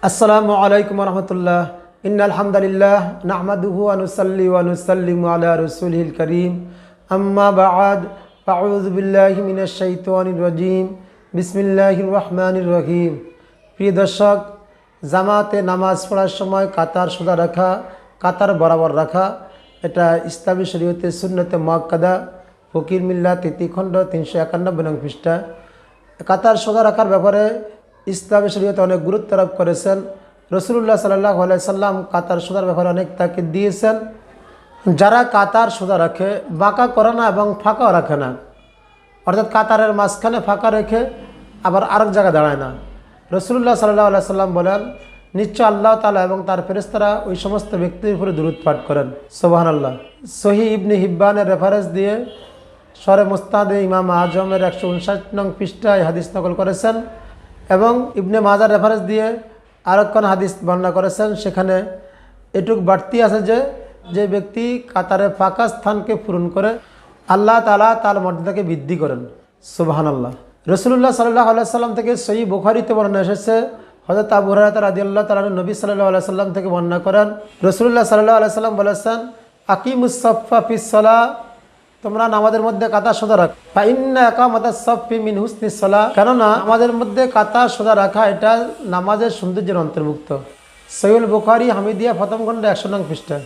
আসসালামু আলাইকুম রহমতুল্লাহ। ইন্নাল হামদুলিল্লাহ নাহমাদুহু ওয়া নুসাল্লি ওয়া নুসাল্লিমু আলা রাসূলিল কারীম। আম্মা বা'দ, আউযু বিল্লাহি মিনাশ শাইতানির রাজীম। বিসমিল্লাহির রহমানির রহিম। প্রিয় দর্শক, জামাতে নামাজ পড়ার সময় কাতার সোজা রাখা, কাতার বরাবর রাখা, এটা ইসলামী শরীয়তে সুন্নতে মুআক্কাদা, ফকির মিল্লাত ৩৩ খণ্ড ৩৯১ নং পৃষ্ঠা। কাতার সোজা রাখার ব্যাপারে ইসলামী শরীয়তে অনেক গুরুত্ব আরোপ করেছেন। রাসূলুল্লাহ সাল্লাল্লাহু আলাইহি সাল্লাম কাতার সোজার ব্যাপারে অনেক তাকিদ দিয়েছেন। যারা কাতার সোজা রাখে, বাঁকা করে না এবং ফাঁকাও রাখে না, অর্থাৎ কাতারের মাঝখানে ফাঁকা রেখে আবার আরেক জায়গায় দাঁড়ায় না। রাসূলুল্লাহ সাল্লাল্লাহু আলাইহি সাল্লাম বলেন, নিশ্চয় আল্লাহ তাআলা এবং তার ফেরেশতারা ওই সমস্ত ব্যক্তির উপরে দুরূদ পাঠ করেন। সুবহানাল্লাহ। সহিহ ইবনে হিব্বানের রেফারেন্স দিয়ে শরে মুস্তাদে ইমাম আজমের 159 নং পৃষ্ঠায় হাদিস নকল করেছেন এবং ইবনে মাজার রেফারেন্স দিয়ে আরেকখান হাদিস বর্ণনা করেছেন। সেখানে এটুক বাড়তি আছে যে ব্যক্তি কাতারে ফাঁকা স্থানকে পূরণ করে আল্লাহ তাআলা তার মর্যাদাকে বৃদ্ধি করেন। সুবহানাল্লাহ। রাসূলুল্লাহ সাল্লাল্লাহু আলাইহি সাল্লাম থেকে সহিহ বুখারীতে বর্ণনা এসেছে, হযরত আবু হুরায়রা রাদিয়াল্লাহু তাআলা নবী সাল্লাল্লাহু আলাইহি সাল্লাম থেকে বর্ণনা করেন, রাসূলুল্লাহ সাল্লাল্লাহু আলাইহি সাল্লাম বলেছেন, আকিমুস সাফফা ফিস সালাহ, তোমরা নামাজের মধ্যে কাতার সোজা রাখো। ফা ইন্না ইকামাতাস সাফফি মিন হুসনিস সালাহ, কেননা আমাদের মধ্যে কাতার সোজা রাখা এটা নামাজের সৌন্দর্যের অন্তর্ভুক্ত। সহিহুল বুখারী হামিদিয়া প্রথম খণ্ড 100 নং পৃষ্ঠা।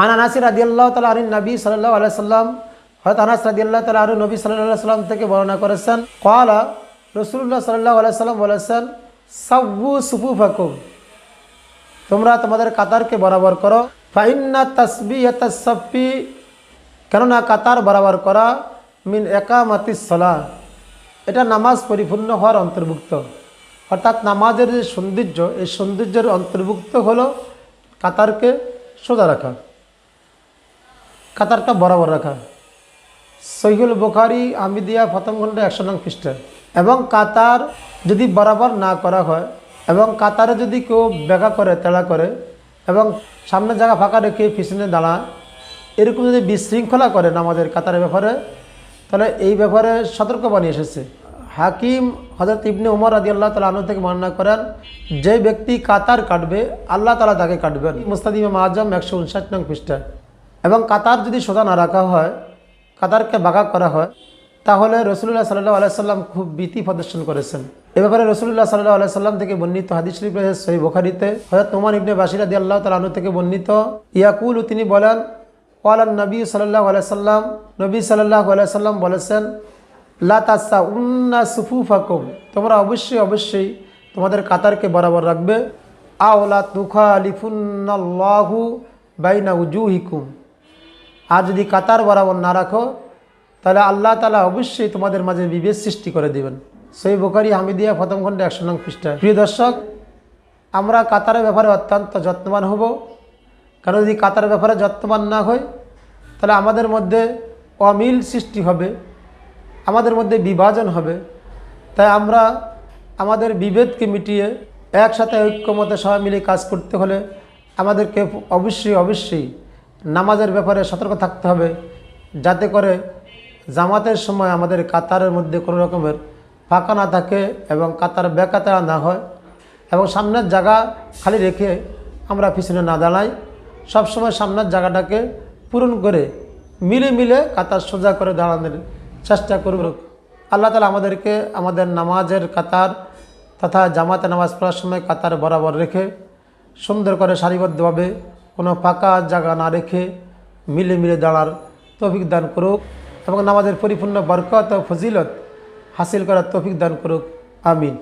আন আনাস রাদিয়াল্লাহু তাআলা আন নবী সাল্লাল্লাহু আলাইহি সাল্লাম, হযরত আনাস রাদিয়াল্লাহু তাআলা আন নবী সাল্লাল্লাহু আলাইহি সাল্লাম থেকে বর্ণনা করেছেন, ক্বালা, রাসূলুল্লাহ সাল্লাল্লাহু আলাইহি সাল্লাম বলেছেন, সাওয়ু সুফুফাকুম, তোমরা তোমাদের কাতারকে বরাবর করো। ফা ইন্না তাসবিয়াতাস সাফফি, কেননা কাতার বরাবর করা মিন ইকামাতিস সালাহ, এটা নামাজ পরিপূর্ণ হওয়ার অন্তর্ভুক্ত। অর্থাৎ নামাজের যে সৌন্দর্য, এই সৌন্দর্যের অন্তর্ভুক্ত হলো কাতারকে সোজা রাখা, কাতারটা বরাবর রাখা। সহিহুল বুখারী হামিদিয়া প্রথম খণ্ড 100 নং পৃষ্ঠা। এবং কাতার যদি বরাবর না করা হয় এবং কাতারে যদি কেউ বেঁকা করে, তেড়া করে এবং সামনের জায়গা ফাঁকা রেখে পিছনে দাঁড়ায়, এরকম যদি বিশৃঙ্খলা করে নামাজের কাতারের ব্যাপারে, তাহলে এই ব্যাপারে সতর্কবাণী এসেছে। হাকিম হযরত ইবনে উমর রাদিয়াল্লাহু তাআলা আনহু থেকে বর্ণনা করেন, যে ব্যক্তি কাতার কাটবে আল্লাহ তাআলা তাকে কাটবেন। মুসনাদ ইমাম আজম 159 নং পৃষ্ঠা। এবং কাতার যদি সোজা না রাখা হয়, কাতারকে বাঁকা করা হয়, তাহলে রাসূলুল্লাহ সাল্লাল্লাহু আলাইহি সাল্লাম খুব ভীতি প্রদর্শন করেছেন। এ ব্যাপারে রাসূলুল্লাহ সাল্লাল্লাহু আলাইহি সাল্লাম থেকে বর্ণিত হাদিস শরীফ রয়েছে সহিহ বুখারীতে, হযরত নোমান ইবনে বাশির রাদিয়াল্লাহু তাআলা আনহু থেকে বর্ণিত, ইয়াকুলু, তিনি বলেন, ক্বালান নবী সাল্লাল্লাহু আলাইহি সাল্লাম, নবী সাল্লাল্লাহু আলাইহি সাল্লাম বলেছেন, লা তাসাউন্না সুফুফাকুম, তোমরা অবশ্যই তোমাদের কাতারকে বরাবর রাখবে। আও লা তুখালিফুন্নাল্লাহু বাইনা উজুহিকুম, আর যদি কাতার বরাবর না রাখো তাহলে আল্লাহ তাআলা অবশ্যই তোমাদের মাঝে বিভেদ সৃষ্টি করে দেবেন। সহিহ বুখারী হামিদিয়া প্রথম খণ্ড 100 নং পৃষ্ঠা। প্রিয় দর্শক, আমরা কাতারের ব্যাপারে অত্যন্ত যত্নবান হব, কারণ যদি কাতারের ব্যাপারে যত্নবান না হই তাহলে আমাদের মধ্যে অমিল সৃষ্টি হবে, আমাদের মধ্যে বিভাজন হবে। তাই আমরা আমাদের বিভেদকে মিটিয়ে একসাথে ঐক্যমতে সবাই মিলে কাজ করতে হলে আমাদেরকে অবশ্যই নামাজের ব্যাপারে সতর্ক থাকতে হবে, যাতে করে জামাতের সময় আমাদের কাতারের মধ্যে কোনো রকমের ফাঁকা না থাকে এবং কাতার বেকাতারা না হয় এবং সামনের জায়গা খালি রেখে আমরা পিছনে না দাঁড়াই। সবসময় সামনের জায়গাটাকে পূরণ করে মিলে কাতার সোজা করে দাঁড়ানোর চেষ্টা করব। আল্লাহ তাআলা আমাদেরকে আমাদের নামাজের কাতার তথা জামাতে নামাজ পড়ার সময় কাতার বরাবর রেখে সুন্দর করে সারিবদ্ধভাবে কোনো ফাঁকা জায়গা না রেখে মিলে দাঁড়ার তৌফিক দান করুক এবং নামাজের পরিপূর্ণ বরকত ও ফজিলত হাসিল করার তৌফিক দান করুক। আমিন।